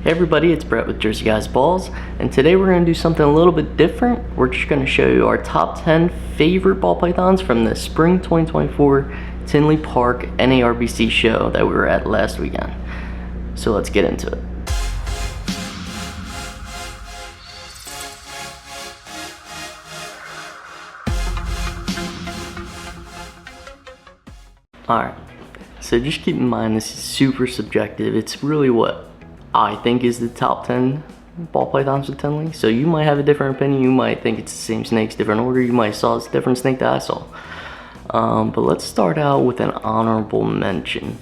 Hey everybody, it's Brett with Jersey Guys Balls, and today we're going to do something a little bit different. We're just going to show you our top 10 favorite ball pythons from the Spring 2024 Tinley Park NARBC show that we were at last weekend. So let's get into it. Alright, so just keep in mind this is super subjective. It's really what I think is the top 10 ball pythons with Tinley. So you might have a different opinion. You might think it's the same snakes, different order. You might have saw it's a different snake that I saw. But let's start out with an honorable mention.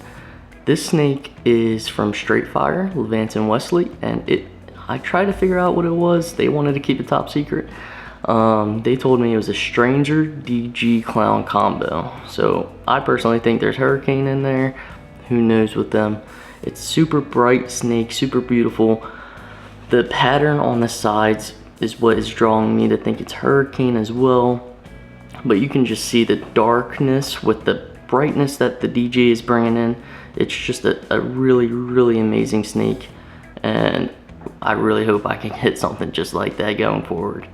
This snake is from Straight Fire, Levant and Wesley, and I tried to figure out what it was. They wanted to keep it top secret. They told me it was a Stranger DG Clown combo. So I personally think there's Hurricane in there. Who knows with them. It's super bright snake, super beautiful. The pattern on the sides is what is drawing me to think it's Hurricane as well. But you can just see the darkness with the brightness that the DJ is bringing in. It's just a really, really amazing snake. And I really hope I can hit something just like that going forward.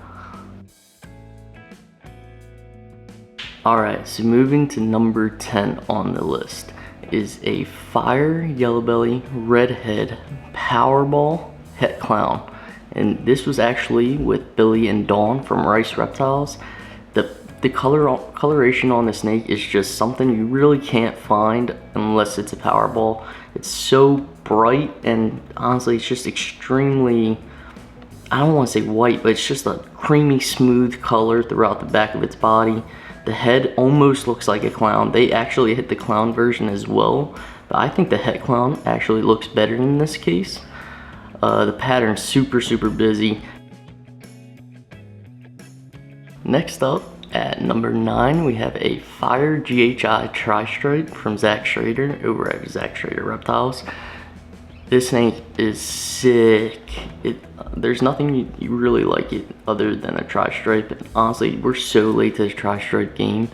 Alright, so moving to number 10 on the list is a Fire Yellow Belly Redhead Powerball Het Clown, and this was actually with Billy and Dawn from Rice Reptiles. The coloration on the snake is just something you really can't find unless it's a Powerball. It's so bright, and honestly it's just extremely, I don't want to say white, but it's just a creamy smooth color throughout the back of its body. The head almost looks like a clown. They actually hit the clown version as well, but I think the Het Clown actually looks better in this case. The pattern's super busy. Next up, at number 9, we have a Fireghi Tri Stripe from Zach Schrader over at Zach Schrader Reptiles. This snake is sick. There's nothing you really like it other than a tri-stripe. And honestly, we're so late to the tri-stripe game.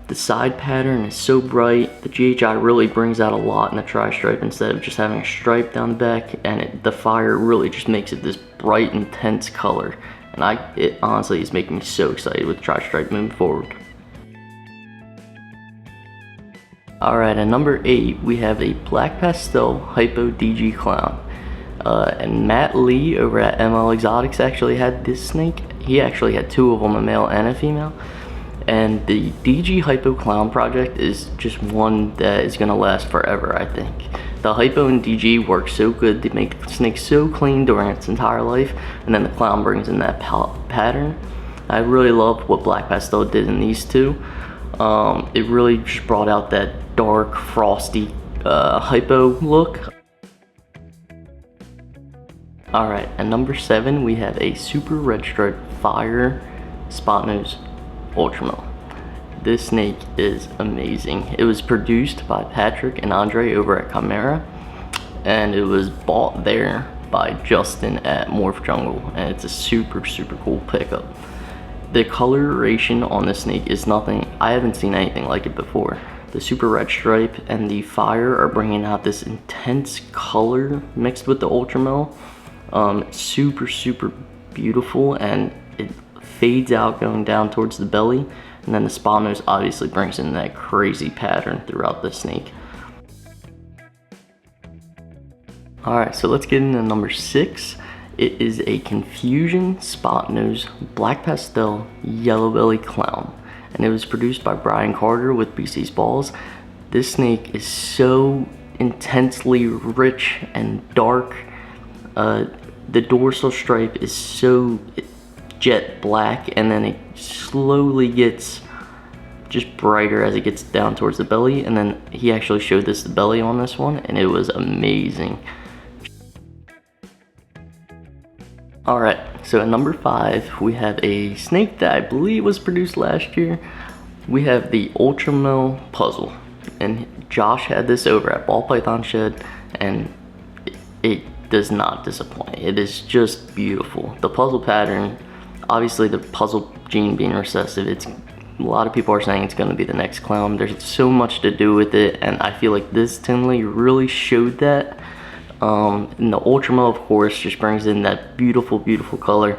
The side pattern is so bright. The GHI really brings out a lot in the tri-stripe instead of just having a stripe down the back. And the fire really just makes it this bright, intense color. And it honestly is making me so excited with tri-stripe moving forward. Alright, at number 8, we have a Black Pastel Hypo DG Clown. And Matt Lee over at ML Exotics actually had this snake. He actually had 2 of them, a male and a female. And the DG Hypo Clown project is just one that is going to last forever, I think. The Hypo and DG work so good. They make the snake so clean during its entire life. And then the Clown brings in that pattern. I really love what Black Pastel did in these 2. It really just brought out that dark, frosty Hypo look. Alright, at number 7, we have a Super Red Stripe Fire Spotnose Ultramel. This snake is amazing. It was produced by Patrick and Andre over at Chimera, and it was bought there by Justin at Morph Jungle, and it's a super cool pickup. The coloration on this snake is nothing, I haven't seen anything like it before. The Super Red Stripe and the Fire are bringing out this intense color mixed with the Ultramel. Super beautiful, and it fades out going down towards the belly, and then the Spotnose obviously brings in that crazy pattern throughout the snake. Alright, so let's get into number 6. It is a Confusion Spotnose Black Pastel Yellow Belly Clown, and it was produced by Brian Carter with BC's Balls. This snake is so intensely rich and dark. The dorsal stripe is so jet black, and then it slowly gets just brighter as it gets down towards the belly, and then he actually showed us the belly on this one, and it was amazing. Alright, so at number 5, we have a snake that I believe was produced last year. We have the Ultral Puzzle, and Josh had this over at Ball Python Shed, and it does not disappoint. It is just beautiful. The puzzle pattern, obviously the puzzle gene being recessive, a lot of people are saying it's going to be the next clown. There's so much to do with it, and I feel like this Tinley really showed that. And the Ultramel, of course, just brings in that beautiful, beautiful color.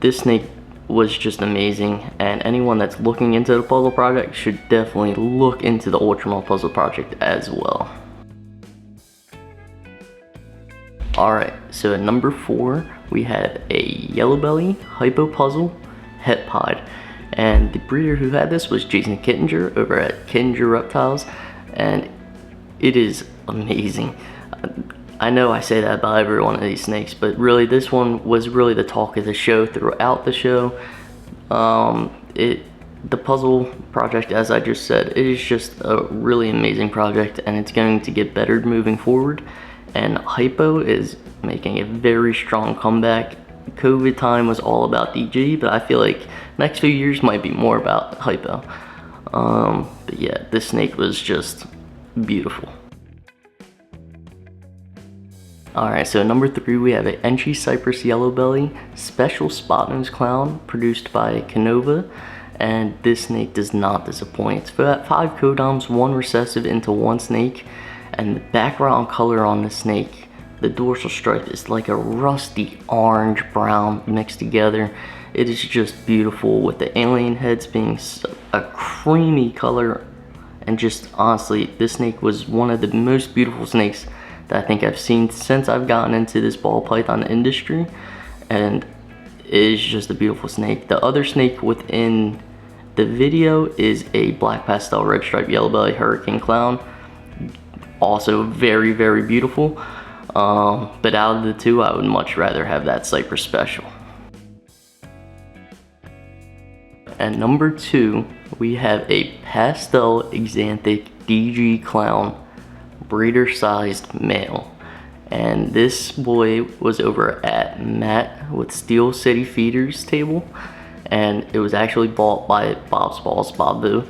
This snake was just amazing, and anyone that's looking into the puzzle project should definitely look into the Ultramel puzzle project as well. Alright, so at number 4, we have a yellow belly Hypo Puzzle Het Pod. And the breeder who had this was Jason Kittinger over at Kittinger Reptiles, and it is amazing. I know I say that about every one of these snakes, but really this one was really the talk of the show throughout the show. The puzzle project, as I just said, it is just a really amazing project, and it's going to get better moving forward. And Hypo is making a very strong comeback. COVID time was all about DG, but I feel like next few years might be more about Hypo. But yeah, this snake was just beautiful. Alright, so at number 3 we have an Entry Cypress Yellow Belly Special Spotnose Clown produced by Canova, and this snake does not disappoint. It's got 5 codoms, 1 recessive into 1 snake, and the background color on the snake, the dorsal stripe, is like a rusty orange brown mixed together. It is just beautiful, with the alien heads being a creamy color, and just honestly, this snake was one of the most beautiful snakes that I think I've seen since I've gotten into this ball python industry, and it is just a beautiful snake. The other snake within the video is a black pastel red stripe yellow belly hurricane clown, also very, very beautiful. But out of the two, I would much rather have that Cypress special. At number 2, we have a Pastel Xantic DG clown, breeder sized male, and this boy was over at Matt with Steel City Feeders table, and it was actually bought by Bob's Balls, Bob Boo.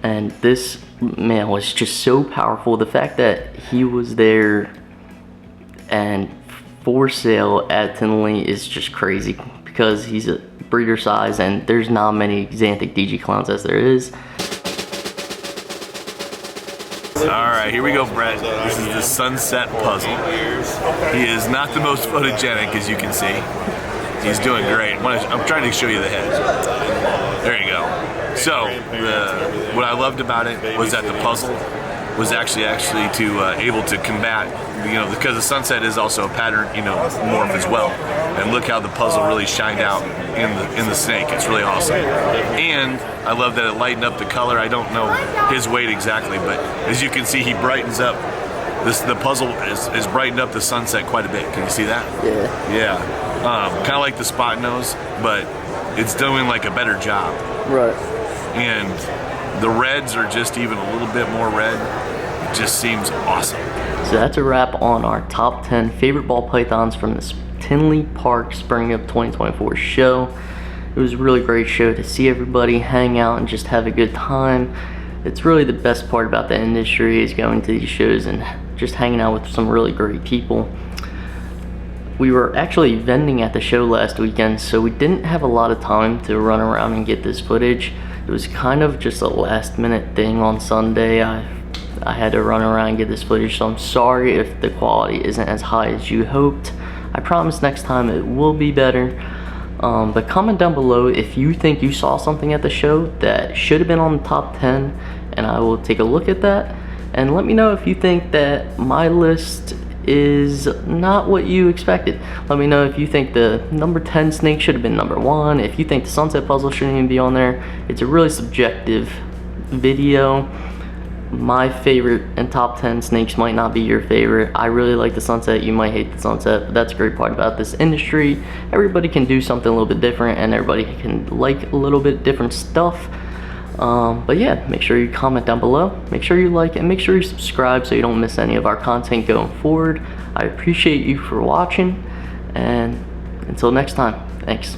And this male was just so powerful. The fact that he was there and for sale at Tinley is just crazy, because he's a breeder size and there's not many Xantic DG clowns as there is. Alright, here we go, Brett. This is the Sunset Puzzle. He is not the most photogenic, as you can see. He's doing great. I'm trying to show you the head. There you go. So, what I loved about it was that the puzzle was actually able to combat, because the sunset is also a pattern, morph as well. And look how the puzzle really shined out in the snake. It's really awesome. And I love that it lightened up the color. I don't know his weight exactly, but as you can see, he brightens up. The puzzle is brightened up the sunset quite a bit. Can you see that? Yeah. Yeah. Kind of like the Spotnose, but it's doing like a better job. Right. And the reds are just even a little bit more red. It just seems awesome. So that's a wrap on our top 10 favorite ball pythons from the Tinley Park Spring of 2024 show. It was a really great show to see everybody hang out and just have a good time. It's really the best part about the industry, is going to these shows and just hanging out with some really great people. We were actually vending at the show last weekend, so we didn't have a lot of time to run around and get this footage. It was kind of just a last minute thing on Sunday. I had to run around and get this footage, so I'm sorry if the quality isn't as high as you hoped. I promise next time it will be better. But comment down below if you think you saw something at the show that should have been on the top 10, and I will take a look at that. And let me know if you think that my list is not what you expected. Let me know if you think the number 10 snake should have been number 1, if you think the sunset puzzle shouldn't even be on there. It's a really subjective video. My favorite and top 10 snakes might not be your favorite. I really like the sunset, you might hate the sunset, but that's a great part about this industry. Everybody can do something a little bit different, and everybody can like a little bit different stuff. But yeah, make sure you comment down below, make sure you like, and make sure you subscribe so you don't miss any of our content going forward. I appreciate you for watching, and until next time, thanks.